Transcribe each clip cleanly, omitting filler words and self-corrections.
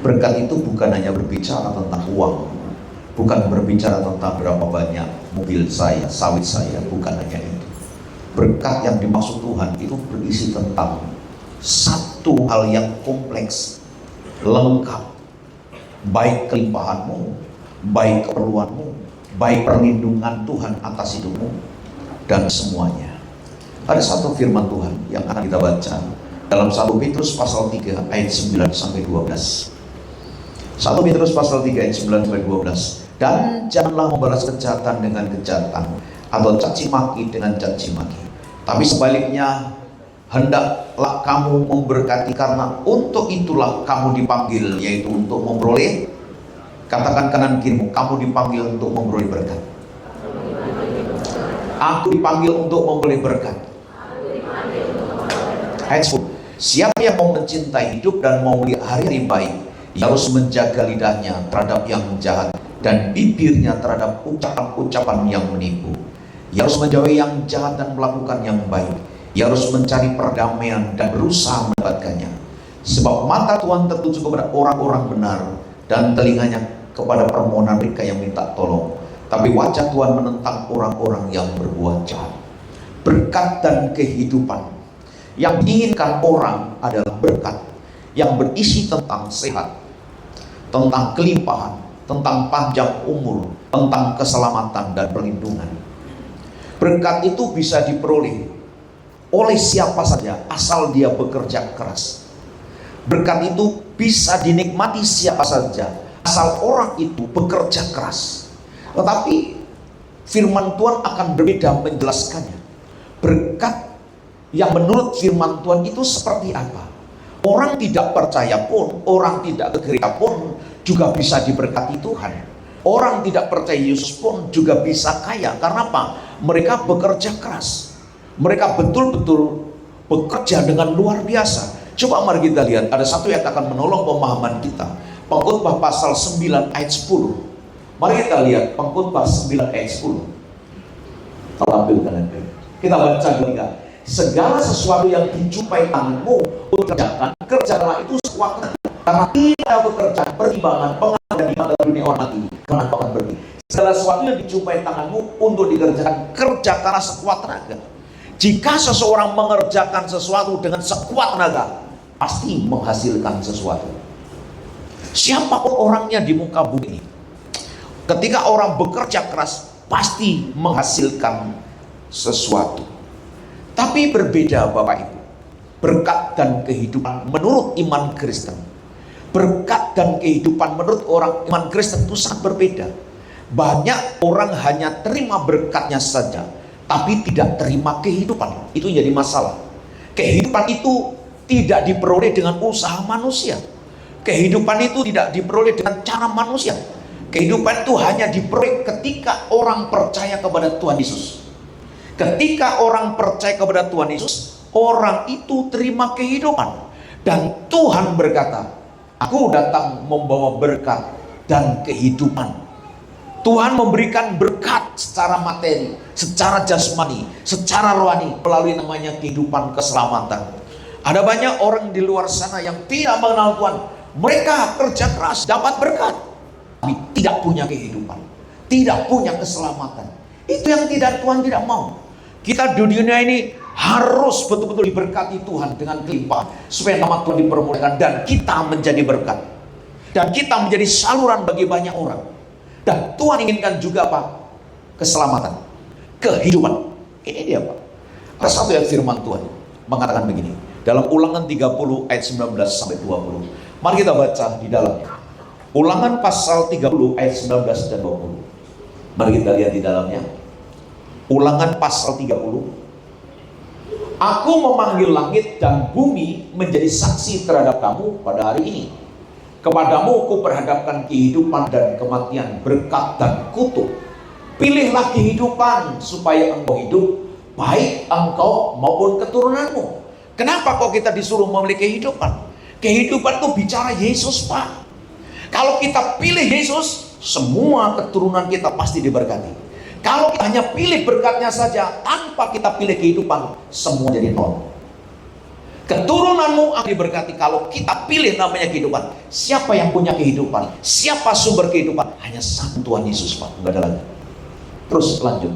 Berkat itu bukan hanya berbicara tentang uang, bukan berbicara tentang berapa banyak mobil saya, sawit saya, bukan hanya itu. Berkat yang dimaksud Tuhan itu berisi tentang satu hal yang kompleks, lengkap, baik kelimpahanmu, baik keperluanmu, baik perlindungan Tuhan atas hidupmu, dan semuanya. Ada satu firman Tuhan yang akan kita baca dalam 1 Petrus pasal 3 ayat 9 sampai 12. 1 Petrus pasal 3 ayat 9 sampai 12. Dan janganlah membalas kejahatan dengan kejahatan, atau caci maki dengan caci maki, tapi sebaliknya hendaklah kamu memberkati, karena untuk itulah kamu dipanggil, yaitu untuk memperoleh, katakan kanan kirimu, kamu dipanggil untuk memperoleh berkat. Aku dipanggil untuk memperoleh berkat. Ayat 10. Siapa yang mau mencintai hidup dan mau melihat hari-hari baik, ia harus menjaga lidahnya terhadap yang jahat dan bibirnya terhadap ucapan-ucapan yang menipu. Ia harus menjauhi yang jahat dan melakukan yang baik. Ia harus mencari perdamaian dan berusaha mendapatkannya. Sebab mata Tuhan tertuju kepada orang-orang benar dan telinganya kepada permohonan mereka yang minta tolong. Tapi wajah Tuhan menentang orang-orang yang berbuat jahat. Berkat dan kehidupan yang diinginkan orang adalah berkat yang berisi tentang sehat, tentang kelimpahan, tentang panjang umur, tentang keselamatan dan perlindungan. Berkat itu bisa diperoleh oleh siapa saja asal dia bekerja keras. Berkat itu bisa dinikmati siapa saja asal orang itu bekerja keras. Tetapi firman Tuhan akan berbeda menjelaskannya. Berkat yang menurut firman Tuhan itu seperti apa? Orang tidak percaya pun, orang tidak ke gereja pun juga bisa diberkati Tuhan. Orang tidak percaya Yesus pun juga bisa kaya. Karena apa? Mereka bekerja keras. Mereka betul-betul bekerja dengan luar biasa. Coba mari kita lihat, ada satu yang akan menolong pemahaman kita. Pengkhotbah pasal 9 ayat 10. Mari kita lihat Pengkhotbah 9 ayat 10. Tampilkan. Kita baca juga. Segala sesuatu yang dijumpai tanganmu untuk kerjakan, kerjakanlah itu sekuatnya. Karena tidak bekerja pertimbangan pengadilan di mata dunia orang mati, karena akan pergi. Segala sesuatu yang dijumpai tanganmu untuk dikerjakan, kerjakanlah sekuat tenaga. Jika seseorang mengerjakan sesuatu dengan sekuat tenaga, pasti menghasilkan sesuatu. Siapapun orangnya di muka bumi ini, ketika orang bekerja keras, pasti menghasilkan sesuatu. Tapi berbeda Bapak Ibu, berkat dan kehidupan menurut iman Kristen. Berkat dan kehidupan menurut orang iman Kristen itu sangat berbeda. Banyak orang hanya terima berkatnya saja, tapi tidak terima kehidupan. Itu jadi masalah. Kehidupan itu tidak diperoleh dengan usaha manusia. Kehidupan itu tidak diperoleh dengan cara manusia. Kehidupan itu hanya diperoleh ketika orang percaya kepada Tuhan Yesus. Ketika orang percaya kepada Tuhan Yesus, orang itu terima kehidupan. Dan Tuhan berkata, aku datang membawa berkat dan kehidupan. Tuhan memberikan berkat secara materi, secara jasmani, secara rohani, melalui namanya kehidupan keselamatan. Ada banyak orang di luar sana yang tidak mengenal Tuhan. Mereka kerja keras, dapat berkat, tapi tidak punya kehidupan, tidak punya keselamatan. Itu yang Tuhan tidak mau. Kita di dunia ini harus betul-betul diberkati Tuhan dengan kelimpahan, supaya nama Tuhan dipermuliakan dan kita menjadi berkat, dan kita menjadi saluran bagi banyak orang. Dan Tuhan inginkan juga apa? Keselamatan, kehidupan. Ini dia Pak. Ada satu ayat firman Tuhan mengatakan begini, dalam Ulangan 30 ayat 19 sampai 20. Mari kita baca di dalamnya. Ulangan pasal 30 ayat 19 dan 20. Mari kita lihat di dalamnya. Ulangan pasal 30. Aku memanggil langit dan bumi menjadi saksi terhadap kamu pada hari ini. Kepadamu kuperhadapkan kehidupan dan kematian, berkat dan kutuk. Pilihlah kehidupan supaya engkau hidup, baik engkau maupun keturunanmu. Kenapa kok kita disuruh memilih kehidupan? Kehidupan itu bicara Yesus Pak. Kalau kita pilih Yesus, semua keturunan kita pasti diberkati. Kalau kita hanya pilih berkatnya saja tanpa kita pilih kehidupan, semua jadi nol. Keturunanmu akan diberkati kalau kita pilih namanya kehidupan. Siapa yang punya kehidupan? Siapa sumber kehidupan? Hanya satu, Tuhan Yesus, Pak. Enggak ada lagi. Terus lanjut.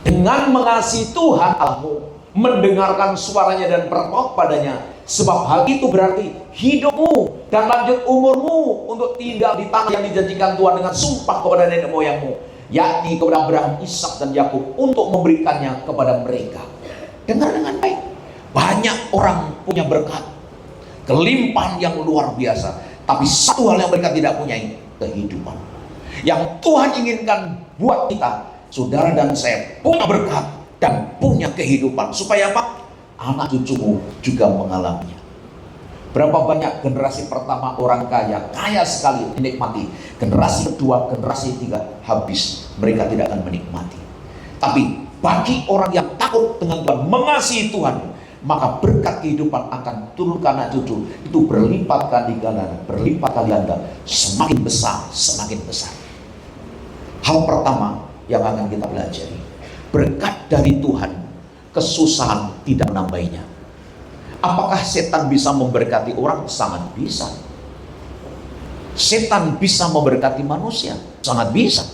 Dengan mengasihi Tuhan Allahmu, mendengarkan suaranya dan bertobat padanya, sebab hal itu berarti hidupmu dan lanjut umurmu untuk tinggal di tanah yang dijanjikan Tuhan dengan sumpah kepada nenek moyangmu, yakni kepada Abraham, Ishak dan Yakub, untuk memberikannya kepada mereka. Dengar dengan baik. Banyak orang punya berkat, kelimpahan yang luar biasa, tapi satu hal yang mereka tidak punya, kehidupan. Yang Tuhan inginkan buat kita, saudara dan saya, punya berkat dan punya kehidupan. Supaya apa? Anak cucumu juga mengalaminya. Berapa banyak generasi pertama orang kaya, kaya sekali menikmati. Generasi kedua, generasi ketiga, habis. Mereka tidak akan menikmati. Tapi bagi orang yang takut dengan Tuhan, mengasihi Tuhan, maka berkat kehidupan akan turun ke anak cucu. Itu berlipat kali ganda, berlipat kali ganda, semakin besar, semakin besar. Hal pertama yang akan kita pelajari, berkat dari Tuhan, kesusahan tidak menambahinya. Apakah setan bisa memberkati orang? Sangat bisa. Setan bisa memberkati manusia? Sangat bisa.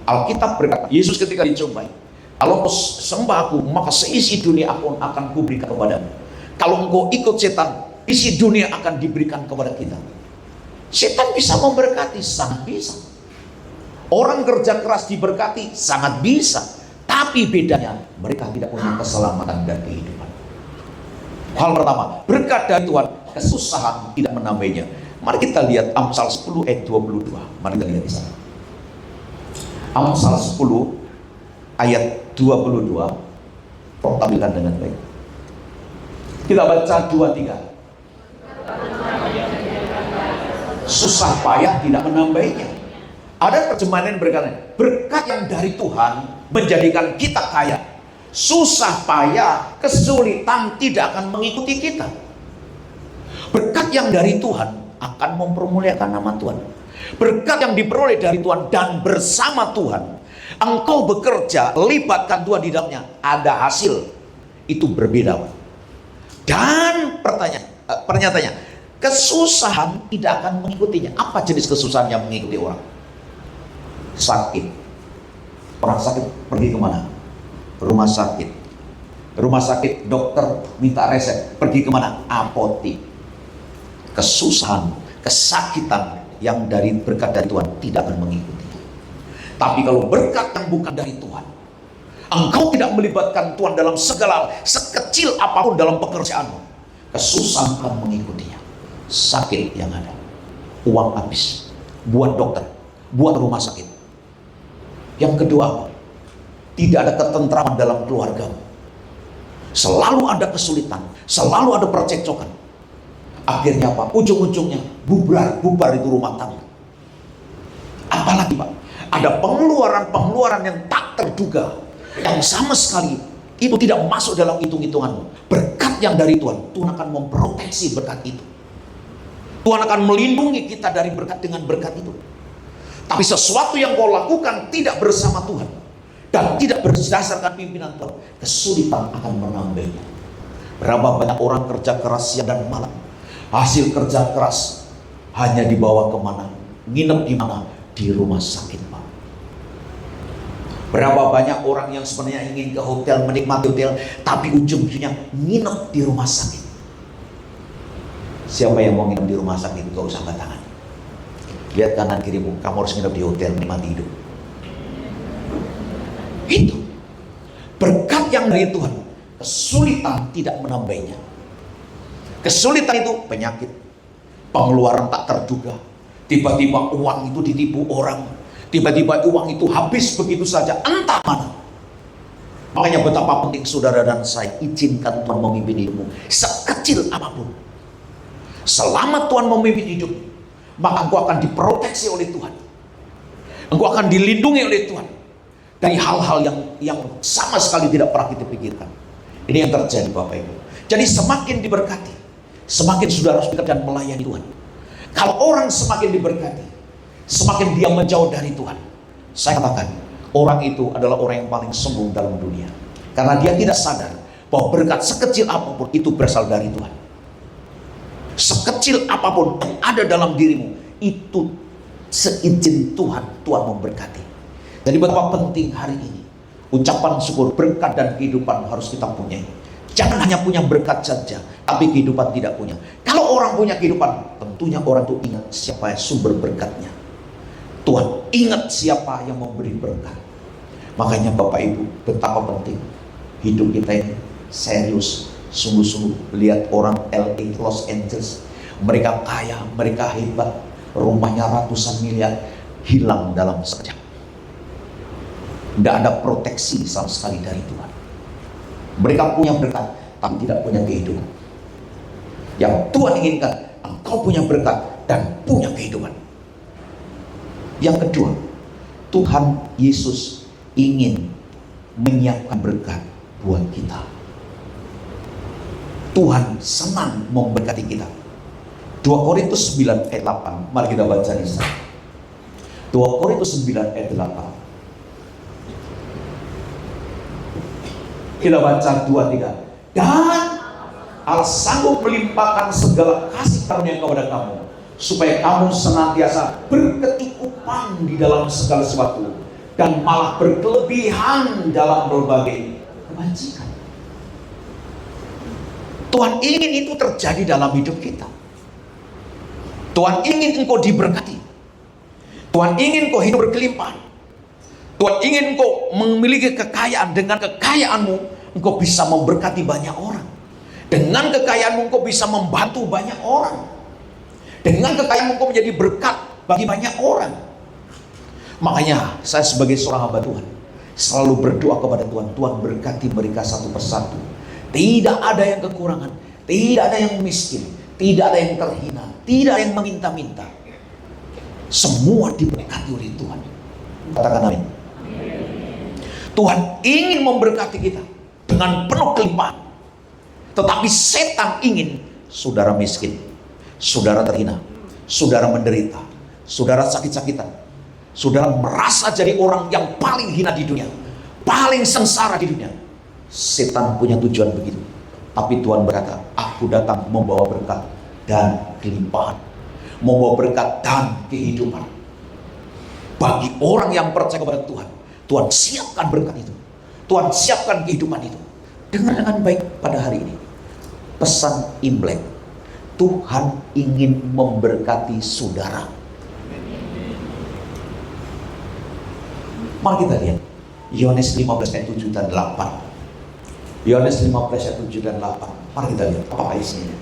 Alkitab berkata, Yesus ketika dicobai, kalau kau sembah aku, maka seisi dunia aku akan kuberikan kepadamu. Kalau engkau ikut setan, isi dunia akan diberikan kepada kita. Setan bisa memberkati? Sangat bisa. Orang kerja keras diberkati? Sangat bisa. Tapi bedanya, mereka tidak punya keselamatan dan kehidupan. Hal pertama, berkat dari Tuhan, kesusahan tidak menambahinya. Mari kita lihat Amsal 10 ayat 22. Mari kita lihat di sana. Amsal 10 ayat 22. Tolong tampilkan dengan baik. Kita baca 2-3. Susah payah tidak menambahinya. Ada terjemahan yang berkata, berkat yang dari Tuhan menjadikan kita kaya. Susah payah, kesulitan tidak akan mengikuti kita. Berkat yang dari Tuhan akan mempermuliakan nama Tuhan. Berkat yang diperoleh dari Tuhan dan bersama Tuhan, engkau bekerja, libatkan Tuhan di dalamnya, ada hasil. Itu berbeda. Dan pernyataannya, kesusahan tidak akan mengikutinya. Apa jenis kesusahan yang mengikuti orang? Sakit. Orang sakit pergi kemana? Rumah sakit. Rumah sakit, dokter minta resep, pergi kemana? Apotik. Kesusahan, kesakitan yang dari berkat dari Tuhan tidak akan mengikuti. Tapi kalau berkat yang bukan dari Tuhan, engkau tidak melibatkan Tuhan dalam segala, sekecil apapun dalam pekerjaanmu, kesusahan akan mengikutinya. Sakit yang ada, uang habis, buat dokter, buat rumah sakit. Yang kedua apa? Tidak ada ketentraman dalam keluargamu. Selalu ada kesulitan, selalu ada percekcokan. Akhirnya apa? Ujung-ujungnya bubar itu rumah tangga. Apalagi Pak? Ada pengeluaran-pengeluaran yang tak terduga, yang sama sekali itu tidak masuk dalam hitung-hitunganmu. Berkat yang dari Tuhan, Tuhan akan memproteksi berkat itu. Tuhan akan melindungi kita dari berkat dengan berkat itu. Tapi sesuatu yang kau lakukan tidak bersama Tuhan dan tidak berdasarkan pimpinan Tuhan, kesulitan akan menambahnya. Berapa banyak orang kerja keras siang dan malam, hasil kerja keras hanya dibawa kemana? Nginep di mana? Di rumah sakit Pak. Berapa banyak orang yang sebenarnya ingin ke hotel, menikmati hotel, tapi ujung-ujungnya nginep di rumah sakit. Siapa yang mau nginep di rumah sakit? Gak usah angkat tangan. Lihat kanan kirimu, kamu harus nginep di hotel, menikmati hidup. Itu berkat yang dari Tuhan. Kesulitan tidak menambahinya. Kesulitan itu penyakit, pengeluaran tak terduga, tiba-tiba uang itu ditipu orang, tiba-tiba uang itu habis begitu saja, entah mana. Makanya betapa penting saudara dan saya izinkan Tuhan memimpin hidupmu sekecil apapun. Selama Tuhan memimpin hidup, maka engkau akan diproteksi oleh Tuhan. Engkau akan dilindungi oleh Tuhan dari hal-hal yang sama sekali tidak pernah kita pikirkan. Ini yang terjadi Bapak Ibu. Jadi semakin diberkati, semakin saudara harus dekat dan melayani Tuhan. Kalau orang semakin diberkati, semakin dia menjauh dari Tuhan, saya katakan orang itu adalah orang yang paling sombong dalam dunia. Karena dia tidak sadar bahwa berkat sekecil apapun itu berasal dari Tuhan. Sekecil apapun yang ada dalam dirimu, itu seizin Tuhan, Tuhan memberkati. Jadi betapa penting hari ini ucapan syukur, berkat dan kehidupan harus kita punya. Jangan hanya punya berkat saja, tapi kehidupan tidak punya. Kalau orang punya kehidupan, tentunya orang itu ingat siapa yang sumber berkatnya. Tuhan ingat siapa yang memberi berkat. Makanya Bapak Ibu, betapa penting hidup kita ini serius, sungguh-sungguh. Lihat orang LA, Los Angeles, mereka kaya, mereka hebat, rumahnya ratusan miliar, hilang dalam sekejap. Tidak ada proteksi sama sekali dari Tuhan. Mereka punya berkat, tapi tidak punya kehidupan. Yang Tuhan inginkan, engkau punya berkat dan punya kehidupan. Yang kedua, Tuhan Yesus ingin menyiapkan berkat buat kita. Tuhan senang memberkati kita. 2 Korintus 9 ayat 8. Mari kita baca di sana. 2 Korintus 9 ayat 8. Kita baca 2-3. Dan Allah sanggup melimpahkan segala kasih karunia kepada kamu, supaya kamu senantiasa berkecukupan di dalam segala sesuatu, dan malah berkelebihan dalam berbagai kebajikan. Tuhan ingin itu terjadi dalam hidup kita. Tuhan ingin engkau diberkati. Tuhan ingin engkau hidup berkelimpahan. Tuhan ingin engkau memiliki kekayaan. Dengan kekayaanmu engkau bisa memberkati banyak orang. Dengan kekayaanmu engkau bisa membantu banyak orang. Dengan kekayaanmu engkau menjadi berkat bagi banyak orang. Makanya saya sebagai seorang hamba Tuhan selalu berdoa kepada Tuhan, Tuhan berkati mereka satu persatu. Tidak ada yang kekurangan, tidak ada yang miskin, tidak ada yang terhina, tidak ada yang meminta-minta. Semua diberkati oleh Tuhan. Katakan amin. Tuhan ingin memberkati kita dengan penuh kelimpahan. Tetapi setan ingin saudara miskin, saudara terhina, saudara menderita, saudara sakit-sakitan, saudara merasa jadi orang yang paling hina di dunia, paling sengsara di dunia. Setan punya tujuan begitu. Tapi Tuhan berkata, aku datang membawa berkat dan kelimpahan, membawa berkat dan kehidupan. Bagi orang yang percaya kepada Tuhan, Tuhan siapkan berkat itu, Tuhan siapkan kehidupan itu. Dengar dengan baik pada hari ini pesan Imlek, Tuhan ingin memberkati saudara. Mari kita lihat Yohanes 15 ayat 7 dan 8. Yohanes 15 ayat 7 dan 8. Mari kita lihat apa isinya.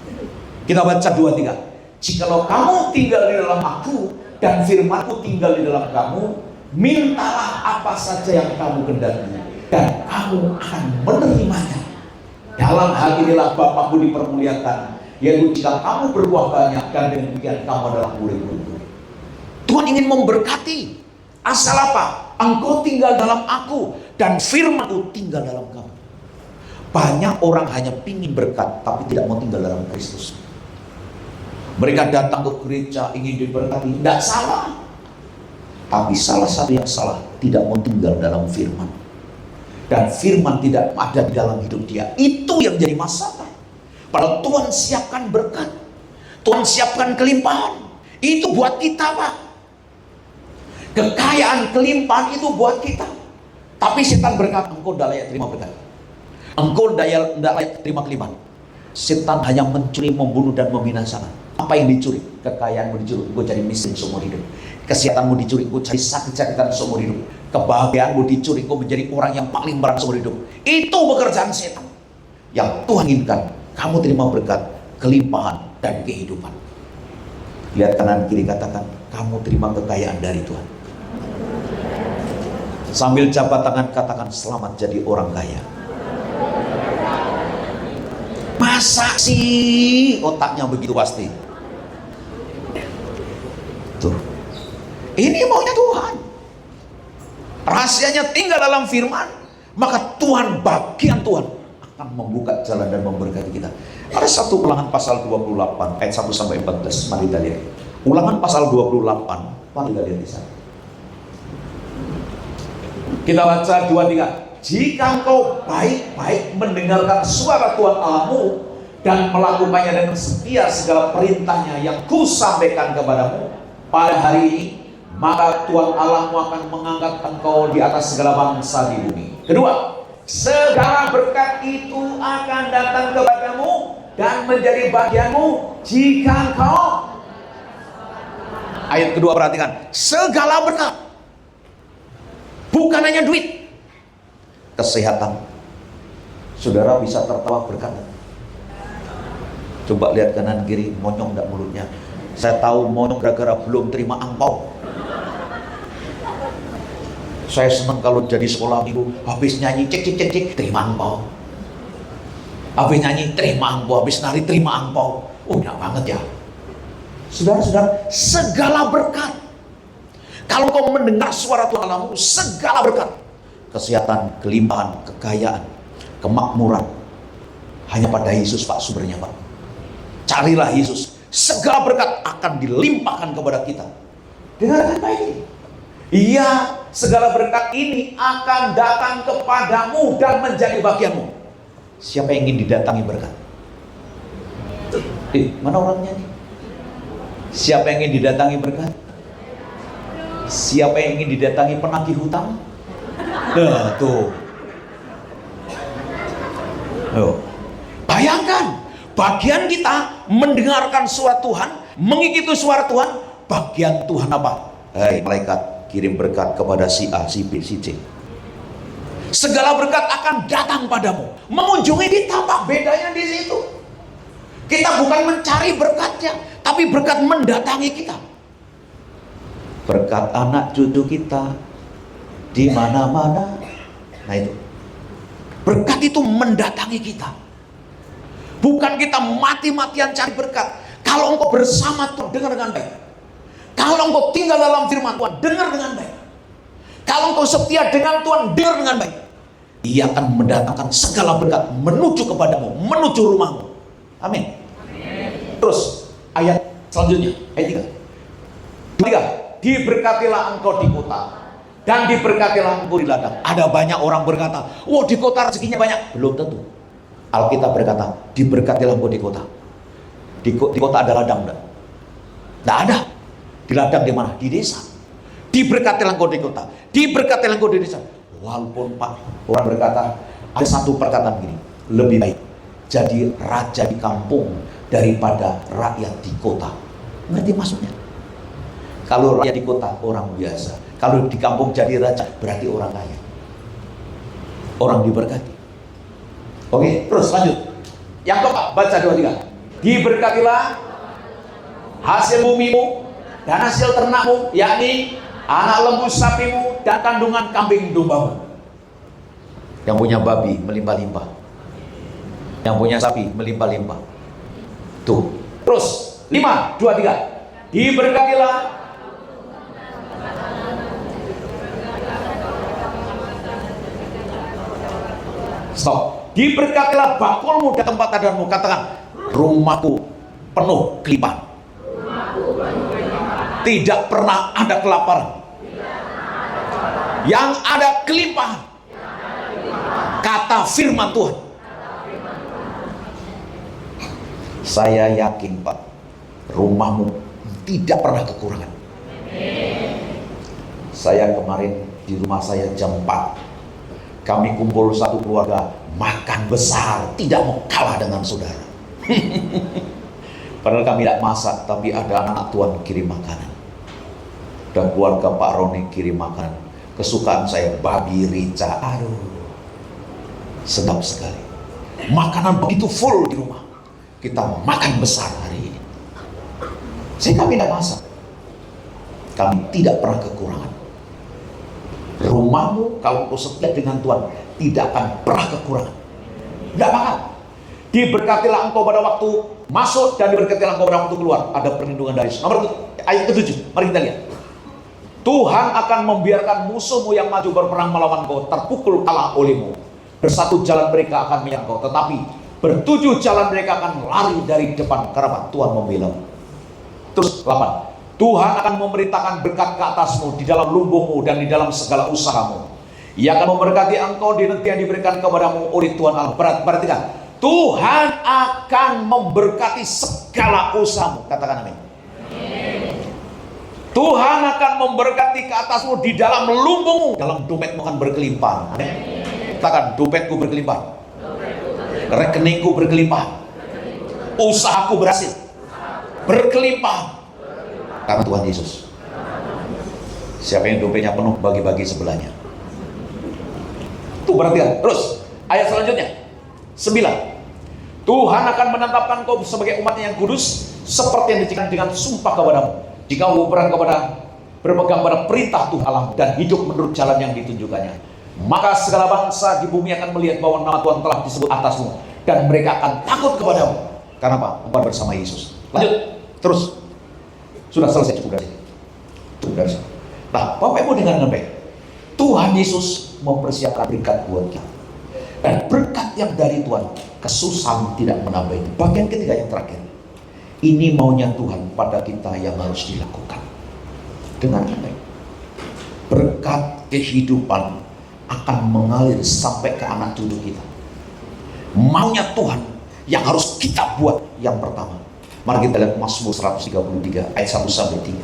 Kita baca 2-3. Jikalau kamu tinggal di dalam aku dan firman-Ku tinggal di dalam kamu, mintalah apa saja yang kamu kehendaki dan kamu akan menerimanya. Dalam hal inilah Bapa-Ku dipermuliakan, yaitu jika kamu berbuah banyak, dan demikian kamu adalah murid-murid. Tuhan ingin memberkati. Asal apa? Engkau tinggal dalam aku dan firman-Ku tinggal dalam kamu. Banyak orang hanya ingin berkat tapi tidak mau tinggal dalam Kristus. Mereka datang ke gereja ingin diberkati, tidak salah. Tapi salah satu yang salah, tidak mau tinggal dalam firman. Dan firman tidak ada di dalam hidup dia. Itu yang jadi masalah. Padahal Tuhan siapkan berkat, Tuhan siapkan kelimpahan. Itu buat kita, Pak. Kekayaan kelimpahan itu buat kita. Tapi setan berkata, engkau tidak layak terima berkat, engkau tidak layak terima kelimpahan. Setan hanya mencuri, membunuh, dan membinasakan. Apa yang dicuri? Kekayaanmu dicuri, engkau jadi miskin seumur hidup. Kesehatanmu dicuri, engkau cari sakit-sakitan seumur hidup. Kebahagiaanmu dicuri, engkau menjadi orang yang paling berat seumur hidup. Itu pekerjaan setan. Yang Tuhan inginkan, kamu terima berkat, kelimpahan, dan kehidupan. Lihat kanan kiri, katakan, kamu terima kekayaan dari Tuhan. Sambil jabat tangan, katakan, selamat jadi orang kaya. Masa sih otaknya begitu pasti? Tuh, ini maunya Tuhan. Rahasianya tinggal dalam firman. Maka Tuhan, bagian Tuhan akan membuka jalan dan memberkati kita. Ada satu Ulangan pasal 28 ayat 1 sampai 14. Mari kita lihat. Ulangan pasal 28. Mari kita lihat di sana. Kita baca 2-3. jika engkau baik-baik mendengarkan suara Tuhan Allahmu dan melakukannya dengan setia segala perintahnya yang kusampaikan kepadamu pada hari ini, maka Tuhan Allahmu akan mengangkat engkau di atas segala bangsa di bumi. Kedua, segala berkat itu akan datang kepadamu dan menjadi bagianmu jika engkau. Ayat kedua, perhatikan, segala berkat, bukan hanya duit, kesehatan. Saudara bisa tertawa berkat? Coba lihat kanan kiri, monyong enggak mulutnya? Saya tahu monyong gara-gara belum terima angpau. Saya senang kalau jadi sekolah minggu, habis nyanyi cek cek cek cek, terima angpau. Habis nyanyi terima angpau, habis nari terima angpau. Oh, enak banget ya. Saudara-saudara, segala berkat, kalau kau mendengar suara Tuhan Allahmu, segala berkat, kesehatan, kelimpahan, kekayaan, kemakmuran, hanya pada Yesus Pak sumbernya Pak. Carilah Yesus, segala berkat akan dilimpahkan kepada kita. Dengarkan baik ini. Iya, segala berkat ini akan datang kepadamu dan menjadi bagianmu. Siapa yang ingin didatangi berkat? Mana orangnya nih? Siapa yang ingin didatangi berkat? Siapa yang ingin didatangi penagih hutang? Nah, tuh. Ayo. Bayangkan, bagian kita mendengarkan suara Tuhan, mengikuti suara Tuhan. Bagian Tuhan apa? Hei malaikat, kirim berkat kepada si A, si B, si C. Segala berkat akan datang padamu, mengunjungi kita Pak. Bedanya di situ. Kita bukan mencari berkatnya, tapi berkat mendatangi kita. Berkat anak cucu kita di mana-mana. Nah itu. Berkat itu mendatangi kita. Bukan kita mati-matian cari berkat. Kalau engkau bersama Tuhan, dengar dengan baik. Kalau engkau tinggal dalam firman Tuhan, dengar dengan baik. Kalau engkau setia dengan Tuhan, dengar dengan baik. Ia akan mendatangkan segala berkat menuju kepadamu, menuju rumahmu. Amin. Terus ayat selanjutnya, ayat 3. Diberkatilah engkau di kota dan diberkatilah engkau di ladang. Ada banyak orang berkata, wah di kota rezekinya banyak. Belum tentu. Alkitab berkata, diberkatilah engkau di kota. Di kota ada ladang enggak? Enggak ada. Di ladang di mana? Di desa. Diberkatilah engkau di kota, diberkatilah engkau di desa. Walaupun Pak, orang berkata, ada satu perkataan gini, lebih baik jadi raja di kampung daripada rakyat di kota. Ngerti maksudnya? Kalau rakyat di kota orang biasa, kalau di kampung jadi raja berarti orang kaya, orang diberkati. Oke, terus lanjut. Yang keempat, baca 2-3. Diberkatilah hasil bumimu dan hasil ternakmu, yakni anak lembu sapimu dan kandungan kambing dombamu. Yang punya babi melimpah-limpah, yang punya sapi melimpah-limpah. Tuh. Terus 5, 2, 3. Diberkatilah stop. Diberkatilah bakulmu dan tempat tadanmu. Katakan, rumahku penuh kelimpahan. Tidak pernah ada kelaparan. Yang ada kelimpahan. Kata firman Tuhan. Saya yakin Pak, rumahmu tidak pernah kekurangan. Saya kemarin di rumah saya jam 4. Kami kumpul satu keluarga, makan besar, tidak mau kalah dengan saudara. Padahal kami tidak masak, tapi ada anak Tuhan kirim makanan. Dan keluarga Pak Roni kirim makanan. Kesukaan saya, babi rica. Aduh, sedap sekali. Makanan begitu full di rumah. Kita makan besar hari ini. Kami tidak masak. Kami tidak pernah kekurangan. Rumahmu kalau kau setia dengan Tuhan tidak akan pernah kekurangan. Tidak bakal. Diberkatilah engkau pada waktu masuk dan diberkatilah engkau pada waktu keluar. Ada perlindungan dari nomor ayat ke-7. Mari kita lihat. Tuhan akan membiarkan musuhmu yang maju berperang melawan kau terpukul kalah olehmu. Bersatu jalan mereka akan menyerang kau, tetapi bertujuh jalan mereka akan lari dari depan karena Tuhan membela. Terus 8. Tuhan akan memerintahkan berkat ke atasmu di dalam lumbungmu dan di dalam segala usahamu. Ia akan memberkati engkau di negeri yang diberikan kepadamu oleh Tuhan Allah. Perhatikan, Tuhan akan memberkati segala usahamu. Katakan amin. Tuhan akan memberkati ke atasmu di dalam lumbungmu, dalam dompetmu akan berkelimpahan. Amin. Katakan, dompetku berkelimpahan, rekeningku berkelimpahan, usahaku berhasil, berkelimpahan. Karena Tuhan Yesus. Siapa yang dompetnya penuh, bagi-bagi sebelahnya. Tuh perhatikan. Terus ayat selanjutnya 9. Tuhan akan menetapkan kau sebagai umatnya yang kudus, seperti yang dicikkan dengan sumpah kepadamu, jika kau berpegang pada perintah Tuhan Allah dan hidup menurut jalan yang ditunjukkannya. Maka segala bangsa di bumi akan melihat bahwa nama Tuhan telah disebut atasmu, dan mereka akan takut kepadamu. Karena apa? Engkau bersama Yesus. Lanjut. Terus. Sudah selesai, cukup dari sini. Cukup dari sini. Nah, Bapak Ibu dengar dengan baik. Tuhan Yesus mempersiapkan berkat buat kita. Dan berkat yang dari Tuhan, kesusahan tidak menambah itu. Bagian ketiga yang terakhir. Ini maunya Tuhan pada kita yang harus dilakukan. Dengar dengan baik. Berkat kehidupan akan mengalir sampai ke anak cucu kita. Maunya Tuhan yang harus kita buat yang pertama. Mari kita lihat Mazmur 133 ayat 1 sampai 3.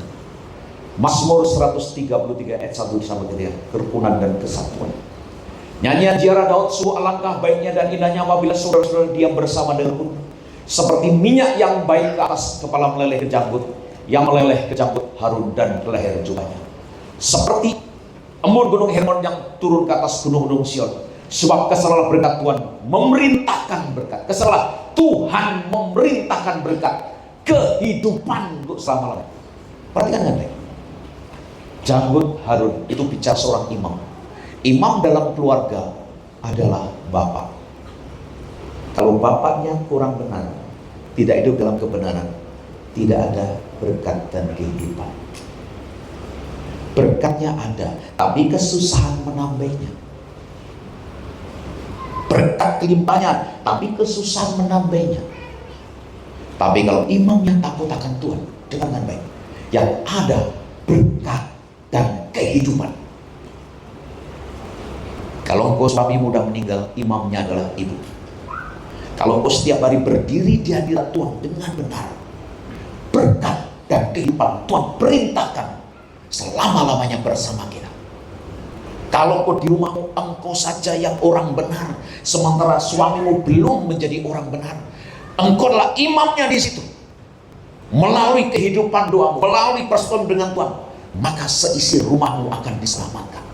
Mazmur 133 ayat 1 sampai 3. Kerukunan dan kesatuan. Nyanyian ziarah Daud, sungguh alangkah baiknya dan indahnya apabila saudara-saudara diam bersama denganku. Seperti minyak yang baik ke atas kepala meleleh ke janggut, yang meleleh ke janggut Harun dan ke leher jubahnya. Seperti embun gunung Hermon yang turun ke atas gunung-gunung Sion. Sebab keselah berkat Tuhan memerintahkan berkat. Keselah Tuhan memerintahkan berkat kehidupan untuk selama-lamanya. Perhatikan dengan baik. Janggut Harun itu bicara seorang imam. Imam dalam keluarga adalah bapak. Kalau bapaknya kurang benar, tidak hidup dalam kebenaran, tidak ada berkat dan kehidupan. Berkatnya ada, tapi kesusahan menambahnya. Berkat kelimpahannya, tapi kesusahan menambahnya. Tapi kalau imam yang takut akan Tuhan, dengan baik, yang ada berkat dan kehidupan. Kalau engkau suami muda meninggal, imamnya adalah ibu. Kalau engkau setiap hari berdiri di hadirat Tuhan dengan benar, berkat dan kehidupan Tuhan perintahkan selama-lamanya bersama kita. Kalau engkau di rumahmu, engkau saja yang orang benar, sementara suamimu belum menjadi orang benar, engkau adalah imamnya di situ. Melalui kehidupan doamu, melalui persekutuan dengan Tuhan, maka seisi rumahmu akan diselamatkan.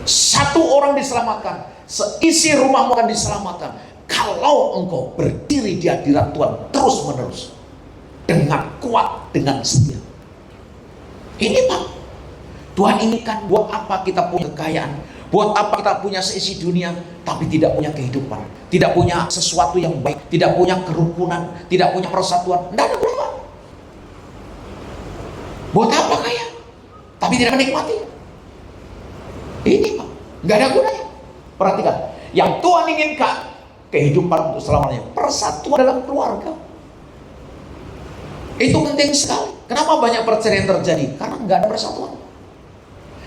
Satu orang diselamatkan, seisi rumahmu akan diselamatkan. Kalau engkau berdiri di hadirat Tuhan terus menerus, dengan kuat, dengan setia. Ini Pak, Tuhan inginkan. Buat apa kita punya kekayaan, buat apa kita punya seisi dunia, tapi tidak punya kehidupan, tidak punya sesuatu yang baik, tidak punya kerukunan, tidak punya persatuan. Tidak ada gunanya. Buat apa kaya, tapi tidak menikmati? Ini Pak, nggak ada gunanya. Perhatikan, yang Tuhan inginkan kehidupan untuk selamanya, persatuan dalam keluarga. Itu penting sekali. Kenapa banyak perceraian terjadi? Karena nggak ada persatuan.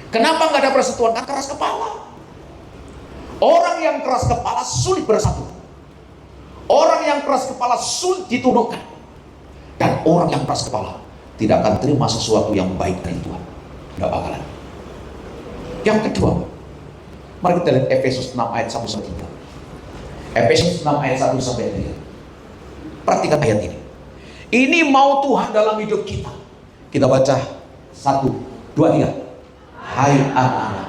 Kenapa nggak ada persatuan? Karena keras kepala. Orang yang keras kepala sulit bersatu. Orang yang keras kepala sulit ditundukkan. Dan orang yang keras kepala tidak akan terima sesuatu yang baik dari Tuhan. Tidak bakalan. Yang kedua, mari kita lihat Efesus 6 ayat 1 sampai 3. Efesus 6 ayat 1 sampai 3. Perhatikan ayat ini. Ini mau Tuhan dalam hidup kita. Kita baca 1, 2, 3. Hai anak-anak,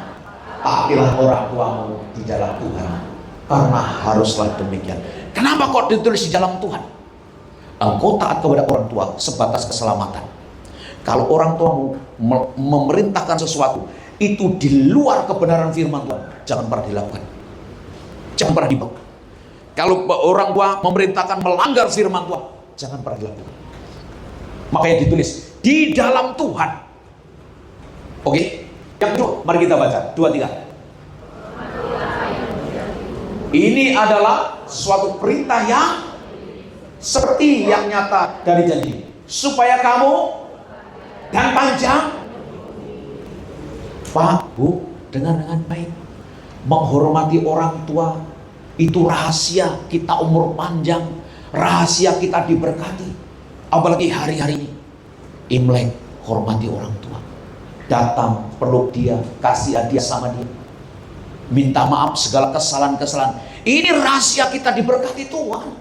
taatilah orang tuamu di dalam Tuhan, karena haruslah demikian. Kenapa kok ditulis di dalam Tuhan? Engkau taat kepada orang tua sebatas keselamatan. Kalau orang tuamu memerintahkan sesuatu itu di luar kebenaran firman Tuhan, jangan pernah dilakukan. Jangan pernah dibawa. Kalau orang tua memerintahkan melanggar firman Tuhan, jangan pernah dilakukan. Makanya ditulis di dalam Tuhan. Oke. Yang kedua, mari kita baca 2, 3. Ini adalah suatu perintah yang seperti yang nyata dari janji, supaya kamu dan panjang. Pak, Bu, Dengar dengan baik. Menghormati orang tua itu rahasia kita umur panjang, rahasia kita diberkati. Apalagi hari-hari ini, Imlek, hormati orang tua. Datang, peluk dia, kasih hadiah sama dia. Minta maaf segala kesalahan-kesalahan. Ini rahasia kita diberkati Tuhan.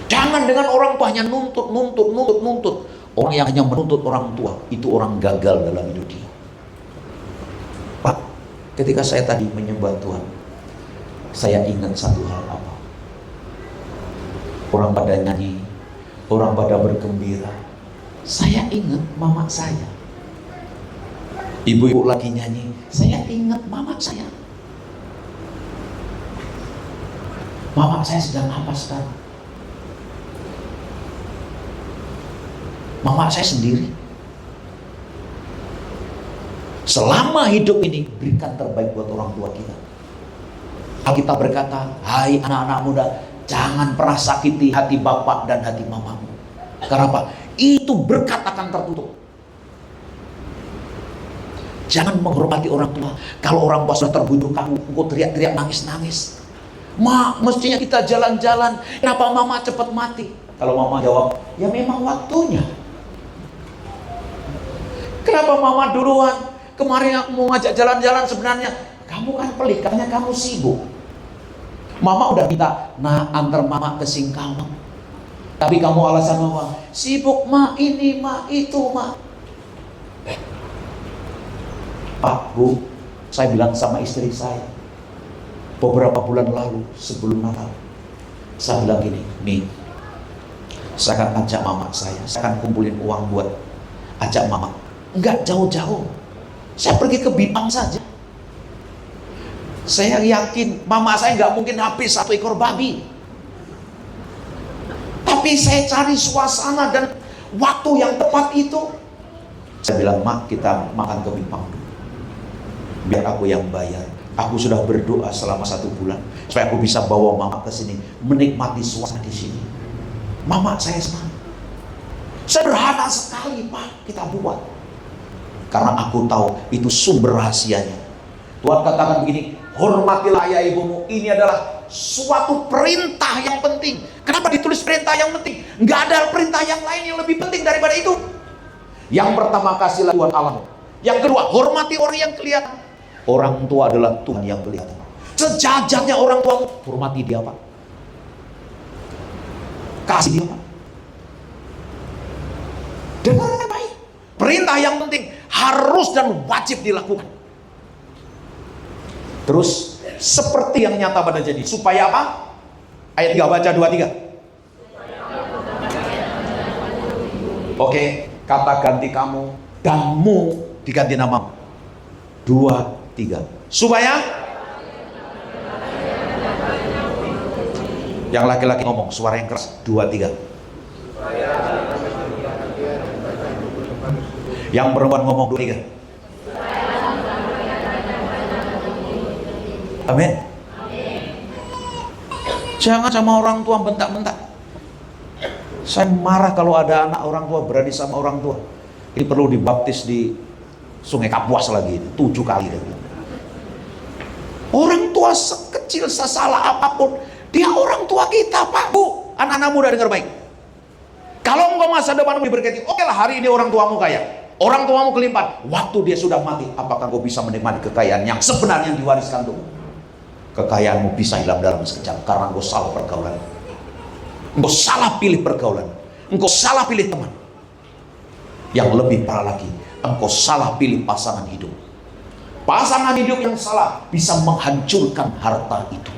Jangan dengan orang tua hanya nuntut. Orang yang hanya menuntut orang tua, itu orang gagal dalam hidup dia. Pak, ketika saya tadi menyembah Tuhan, saya ingat satu hal apa? Orang pada nyanyi, orang pada bergembira. Saya ingat mama saya. Ibu-ibu lagi nyanyi, saya ingat mama saya. Mama saya sedang apa sekarang? Mama saya sendiri. Selama hidup ini, berikan terbaik buat orang tua kita. Alkitab berkata, hai anak-anak muda, jangan pernah sakiti hati bapak dan hati mamamu. Karena apa? Itu berkat akan tertutup. Jangan menghormati orang tua. Kalau orang tua sudah terbunuh kamu, engkau teriak-teriak nangis-nangis. Mak, mestinya kita jalan-jalan. Kenapa mama cepat mati? Kalau mama jawab, ya memang waktunya. Kenapa mama duluan? Kemarin aku mau ngajak jalan-jalan sebenarnya. Kamu kan pelit, karena kamu sibuk. Mama udah minta, nah antar mama ke Singkawang. Tapi kamu alasan mama, sibuk mak ini, mak itu, mak. Pak, Bu, saya bilang sama istri saya, beberapa bulan lalu sebelum Natal, saya bilang gini, nih, saya akan ajak mama saya akan kumpulin uang buat ajak mama. Enggak jauh-jauh, saya pergi ke Bipang saja. Saya yakin mama saya nggak mungkin habis 1 ekor babi. Tapi saya cari suasana dan waktu yang tepat itu. Saya bilang, mak, kita makan ke Bipang. Biar aku yang bayar. Aku sudah berdoa selama 1 bulan supaya aku bisa bawa mama ke sini, menikmati suasana di sini. Mama saya senang. Sederhana sekali, Pak, kita buat. Karena aku tahu itu sumber rahasianya. Tuhan katakan begini, hormatilah ayah ibumu. Ini adalah suatu perintah yang penting. Kenapa ditulis perintah yang penting? Nggak ada perintah yang lain yang lebih penting daripada itu. Yang pertama, kasihlah Tuhan Allah. Yang kedua, hormati orang yang kelihatan. Orang tua adalah Tuhan yang kelihatan. Sejajarnya orang tuamu, hormati dia, Pak. Kasih dia, Pak. Dengar dengan baik. Perintah yang penting harus dan wajib dilakukan. Terus seperti yang nyata pada jadi. Supaya apa? Ayat 3, baca 2, 3. Oke, kata ganti kamu dan mu diganti namamu. 2, 3. Supaya yang laki-laki ngomong suara yang keras. 2, 3. Yang perempuan ngomong 2, 3. Amin. Jangan sama orang tua bentak-bentak. Saya marah kalau ada anak orang tua berani sama orang tua. Ini perlu dibaptis di Sungai Kapuas lagi 7 kali lagi. Orang tua sekecil sesalah apapun, dia orang tua kita, Pak, Bu. Anak-anak muda dengar baik. Kalau engkau masa depanmu diberkati, oke lah, hari ini orang tuamu kaya, orang tuamu kelimpahan. Waktu dia sudah mati, apakah engkau bisa menikmati kekayaan yang sebenarnya diwariskan tuh? Kekayaanmu bisa hilang dalam sekejap karena engkau salah pergaulan. Engkau salah pilih pergaulan. Engkau salah pilih teman. Yang lebih parah lagi, engkau salah pilih pasangan hidup. Pasangan hidup yang salah bisa menghancurkan harta itu.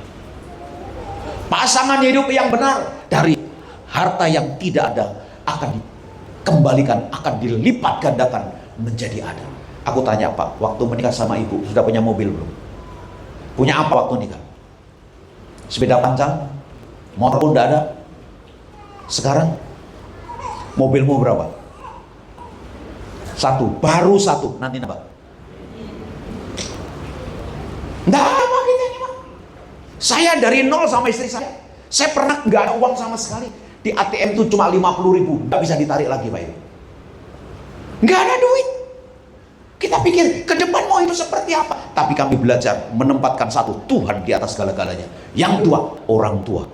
Pasangan hidup yang benar dari harta yang tidak ada akan dikembalikan, akan dilipat gandakan menjadi ada. Aku tanya, Pak, waktu menikah sama ibu sudah punya mobil belum? Punya apa waktu nikah? Sepeda panjang? Motor pun tidak ada. Sekarang mobilmu berapa? 1, baru 1, nanti nambah. Nggak apa kita ini, Pak. Saya dari nol sama istri saya pernah nggak ada uang sama sekali. Di ATM itu cuma 50.000, nggak bisa ditarik lagi, Pak. Nggak ada duit. Kita Kita pikir ke depan mau hidup seperti apa? Tapi kami belajar menempatkan satu, Tuhan di atas segala-galanya. Yang kedua, orang tua.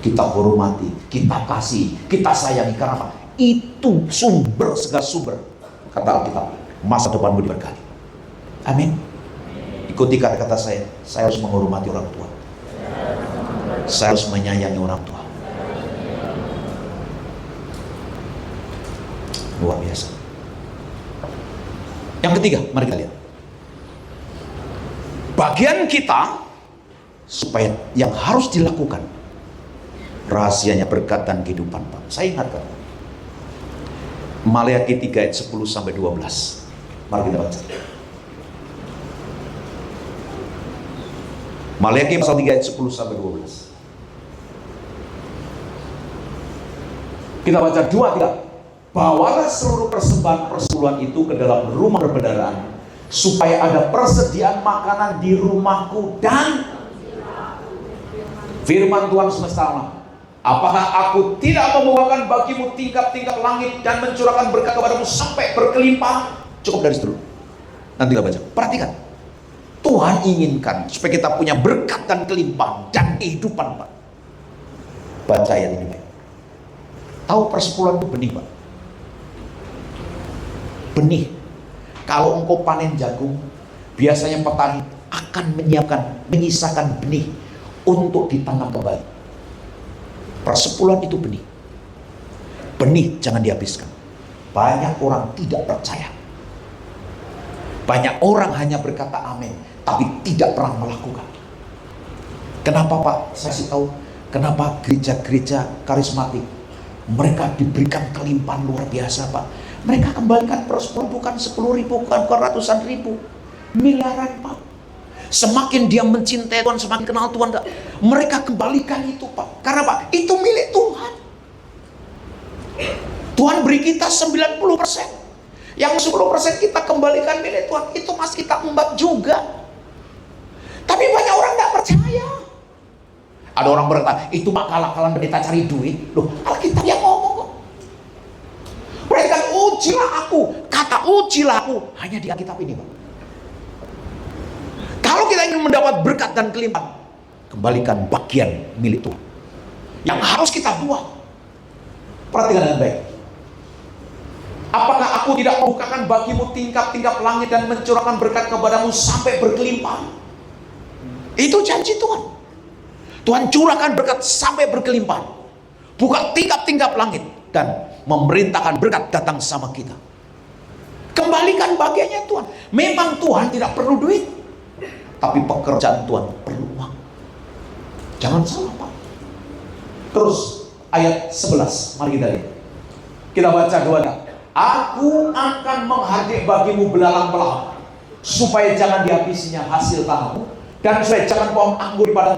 Kita hormati, kita kasih, kita sayangi. Karena apa? Itu sumber segala sumber. Kata Alkitab, masa depanmu diberkati. Amin. Ikuti kata-kata saya harus menghormati orang tua. Saya harus menyayangi orang tua. Luar biasa. Yang ketiga, mari kita lihat. Bagian kita supaya yang harus dilakukan, rahasianya berkat dan kehidupan, Pak. Saya ingatkan. Maleakhi 3 ayat 10 sampai 12. Mari kita baca. Maleakhi pasal 3 ayat 10 sampai 12. Kita baca 2-3. Bawalah seluruh persembahan persepuluhan itu ke dalam rumah perbendaharaan, supaya ada persediaan makanan di rumahku, dan firman Tuhan semesta alam, apakah aku tidak membawakan bagimu tingkap-tingkap langit dan mencurahkan berkat kepadamu sampai berkelimpahan? Cukup dari situ. Nanti kita baca. Perhatikan. Tuhan inginkan supaya kita punya berkat dan kelimpahan dan kehidupan, Pak. Baca ayat ini, Pak. Tahu persepuluhan itu benih, Pak. Benih. Kalau engkau panen jagung, biasanya petani akan menyisakan benih untuk ditanam kembali. Persepuluhan itu benih. Benih jangan dihabiskan. Banyak orang tidak percaya. Banyak orang hanya berkata amin, tapi tidak pernah melakukan. Kenapa, Pak? Saya kasih tahu. Kenapa gereja-gereja karismatik mereka diberikan kelimpahan luar biasa, Pak? Mereka kembalikan persepuluhan bukan 10.000, bukan ratusan ribu, miliaran, Pak. Semakin dia mencintai Tuhan, semakin kenal Tuhan, mereka kembalikan itu, Pak. Karena Pak, itu milik Tuhan. Tuhan beri kita 90%. Yang 10% kita kembalikan milik Tuhan, itu masih kita embat juga. Tapi banyak orang tidak percaya. Ada orang berkata, itu akal-akalan pendeta cari duit. Loh, Alkitab yang ngomong kok. Mereka ujilah aku. Kata ujilah aku hanya di Alkitab ini, Pak. Kalau kita ingin mendapat berkat dan kelimpahan, kembalikan bagian milik Tuhan yang harus kita buat. Perhatikan dengan baik. Apakah aku tidak membukakan bagimu tingkap-tingkap langit dan mencurahkan berkat kepadamu sampai berkelimpahan? Itu janji Tuhan. Tuhan curahkan berkat sampai berkelimpahan. Buka tingkap-tingkap langit dan memerintahkan berkat datang sama kita. Kembalikan bagiannya Tuhan. Memang Tuhan tidak perlu duit, tapi pekerjaan Tuhan perlu uang. Jangan salah, Pak. Terus ayat 11, mari kita lihat. Kita baca doanya. Aku akan menghardik bagimu belalang pelahap, supaya jangan dihabisinya hasil tanahmu, dan supaya jangan pohon anggur pada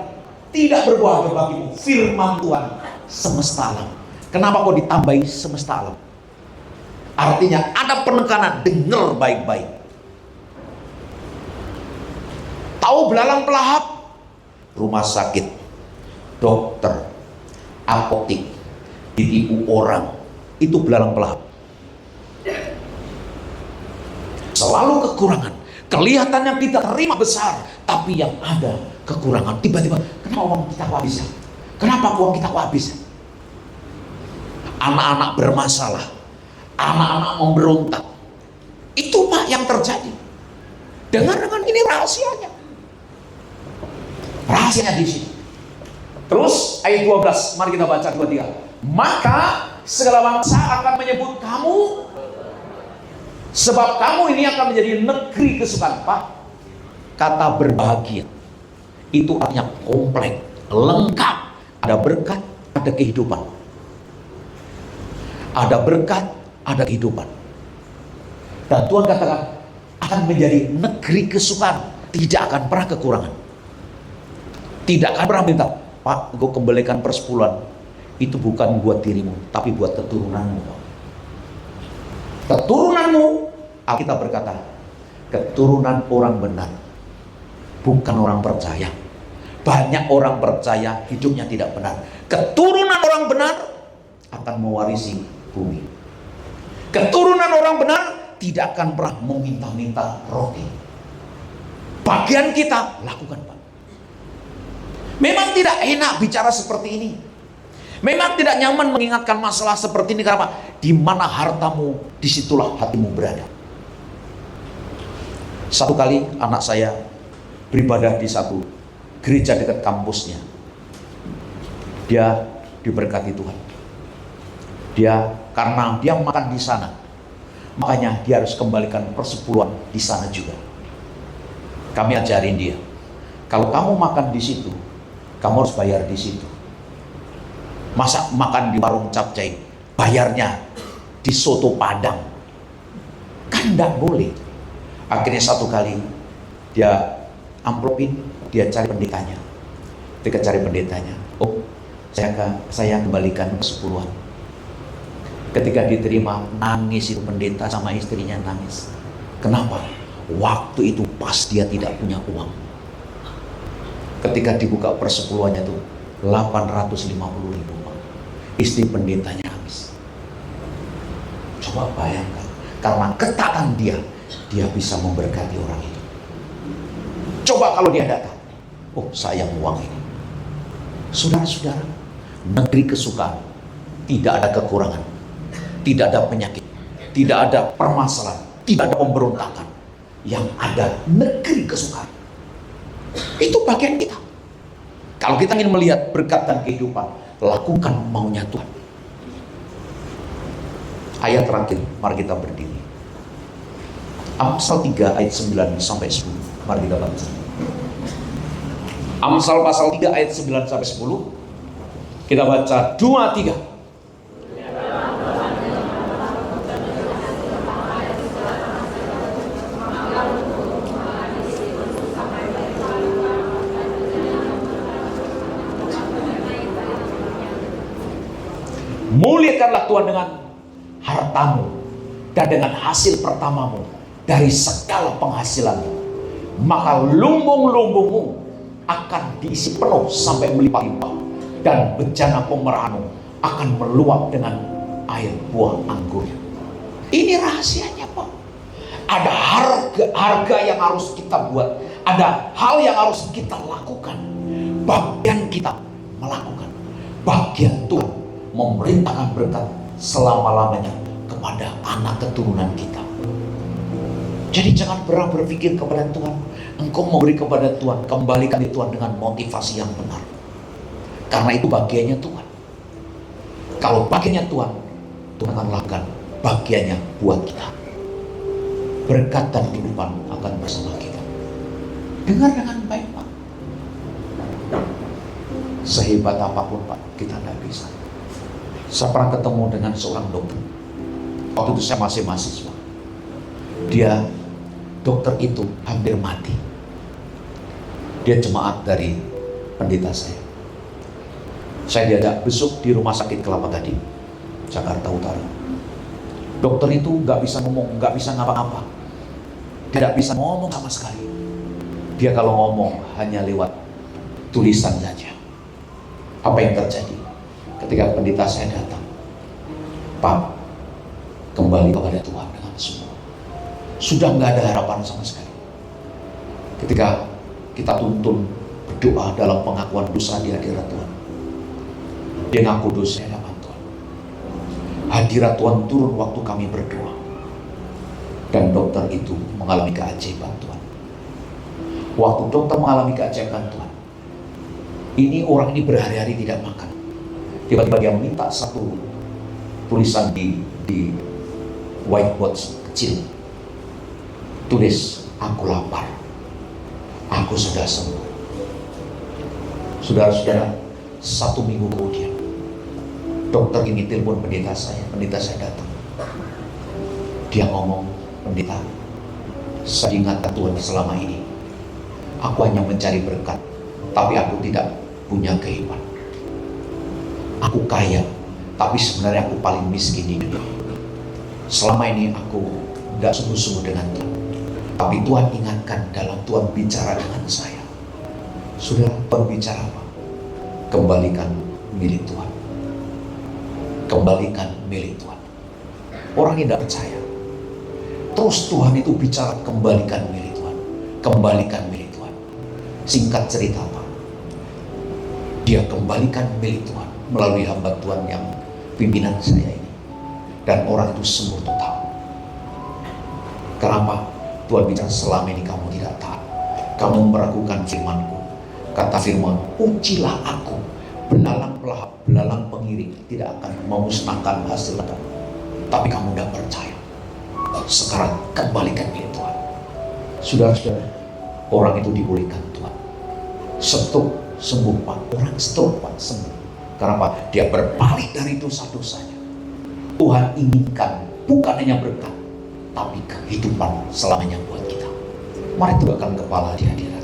tidak berbuah bagimu. Firman Tuhan semesta alam. Kenapa kok ditambahi semesta alam? Artinya ada penekanan, dengar baik-baik. Tahu belalang pelahap? Rumah sakit, dokter, apotik, ditipu orang, itu belalang pelahap. Selalu kekurangan. Kelihatannya kita terima besar, tapi yang ada kekurangan. Tiba-tiba, kenapa uang kita kok habis? Kenapa uang kita kok habis? Anak-anak bermasalah, anak-anak memberontak. Itu, Pak, yang terjadi. Dengar ini rahasianya. Rahasianya di sini. Terus ayat 12, mari kita baca 2-3. Maka segala bangsa akan menyebut kamu, sebab kamu ini akan menjadi negeri kesukaan. Pak, kata berbahagia itu artinya komplek, lengkap. Ada berkat, ada kehidupan. Ada berkat, ada kehidupan. Dan Tuhan katakan akan menjadi negeri kesukaan, tidak akan pernah kekurangan. Tidak akan pernah minta, Pak, gue kembalikan persepuluhan. Itu bukan buat dirimu, tapi buat keturunanmu. Keturunanmu, Alkitab berkata, keturunan orang benar, bukan orang percaya. Banyak orang percaya hidupnya tidak benar. Keturunan orang benar akan mewarisi bumi. Keturunan orang benar tidak akan pernah meminta-minta roti. Bagian kita lakukan, Pak. Memang tidak enak bicara seperti ini. Memang tidak nyaman mengingatkan masalah seperti ini, karena di mana hartamu, disitulah hatimu berada. Satu kali anak saya beribadah di satu gereja dekat kampusnya. Dia diberkati Tuhan. Karena dia makan di sana, makanya dia harus kembalikan persepuluhan di sana juga. Kami ajarin dia, kalau kamu makan di situ, kamu harus bayar di situ. Masa makan di warung capcay, bayarnya di soto Padang, kan tidak boleh. Akhirnya satu kali dia amplopin, dia cari pendetanya. Ketika cari pendetanya, oh saya kembalikan persepuluhan. Ketika diterima, nangis itu pendeta sama istrinya, nangis. Kenapa? Waktu itu pas dia tidak punya uang. Ketika dibuka persepuluhannya itu 850.000. Istri pendetanya habis. Coba bayangkan, karena ketaatan dia bisa memberkati orang itu. Coba kalau dia datang, oh sayang uang ini. Saudara-saudara, negeri kesukaan, tidak ada kekurangan, tidak ada penyakit, tidak ada permasalahan, tidak ada pemberontakan. Yang ada negeri kesukaan. Itu bagian kita. Kalau kita ingin melihat berkat dan kehidupan, lakukan maunya Tuhan. Ayat terakhir, mari kita berdiri. Amsal 3 ayat 9 sampai 10. Mari kita baca. Amsal pasal 3 ayat 9 sampai 10. Kita baca 2, 3. Muliakanlah Tuhan dengan hartamu dan dengan hasil pertamamu dari segala penghasilanmu, maka lumbung-lumbungmu akan diisi penuh sampai melimpah-limpah, dan bejana pemerahanmu akan meluap dengan air buah anggurnya. Ini rahasianya, Pak. Ada harga yang harus kita buat, ada hal yang harus kita lakukan. Bagian kita melakukan, bagian Tuhan memerintahkan berkat selama-lamanya kepada anak keturunan kita. Jadi jangan pernah berpikir kepada Tuhan, engkau memberi kepada Tuhan, kembalikan di Tuhan dengan motivasi yang benar. Karena itu bagiannya Tuhan. Kalau bagiannya Tuhan, Tuhan akan lakukan bagiannya buat kita. Berkat dan kehidupan akan bersama kita. Dengar dengan baik, Pak. Sehebat apapun, Pak, kita tidak bisa. Saya pernah ketemu dengan seorang dokter. Waktu itu saya masih mahasiswa. Dokter itu hampir mati. Dia jemaat dari pendeta saya. Saya diajak besok di rumah sakit Kelapa Gading, Jakarta Utara. Dokter itu nggak bisa ngomong, nggak bisa ngapa-ngapa. Dia tidak bisa ngomong sama sekali. Dia kalau ngomong hanya lewat tulisan saja. Apa yang terjadi? Ketika pendeta saya datang, Pak, kembali kepada Tuhan dengan semua. Sudah nggak ada harapan sama sekali. Ketika kita tuntun berdoa dalam pengakuan dosa di hadirat Tuhan, dia ngaku dosa di hadapan Tuhan. Hadirat Tuhan turun waktu kami berdoa, dan dokter itu mengalami keajaiban Tuhan. Waktu dokter mengalami keajaiban Tuhan, orang ini berhari-hari tidak makan. Tiba-tiba dia minta satu tulisan di whiteboard kecil. Tulis, aku lapar, aku sudah sembuh. Saudara-saudara, 1 minggu kemudian, dokter ini telepon pendeta saya datang. Dia ngomong, pendeta, saya ingatkan Tuhan selama ini, aku hanya mencari berkat, tapi aku tidak punya kehidupan. Aku kaya, tapi sebenarnya aku paling miskin di dunia. Selama ini aku tidak sungguh-sungguh dengan Tuhan. Tapi Tuhan ingatkan dalam Tuhan bicara dengan saya. Sudah berbicara apa? Kembalikan milik Tuhan. Kembalikan milik Tuhan. Orang yang tidak percaya. Terus Tuhan itu bicara, kembalikan milik Tuhan, kembalikan milik Tuhan. Singkat cerita Pak, dia kembalikan milik Tuhan melalui hamba Tuhan yang pimpinan saya ini. Dan orang itu sembuh total. Kenapa? Tuhan bicara, selama ini kamu tidak taat, kamu meragukan firman-Ku. Kata firman, ujilah aku, belalang pelahap, belalang pengiring tidak akan memusnahkan hasil kamu. Tapi kamu tidak percaya. Sekarang kembalikan milik Tuhan. Saudara-saudara, orang itu dipulihkan Tuhan. Stroke sembuh Pak, orang stroke Pak sembuh. Kenapa? Dia berbalik dari dosa-dosanya. Tuhan inginkan bukan hanya berkat, tapi kehidupan selamanya buat kita. Mari tundukkan kepala di hadirat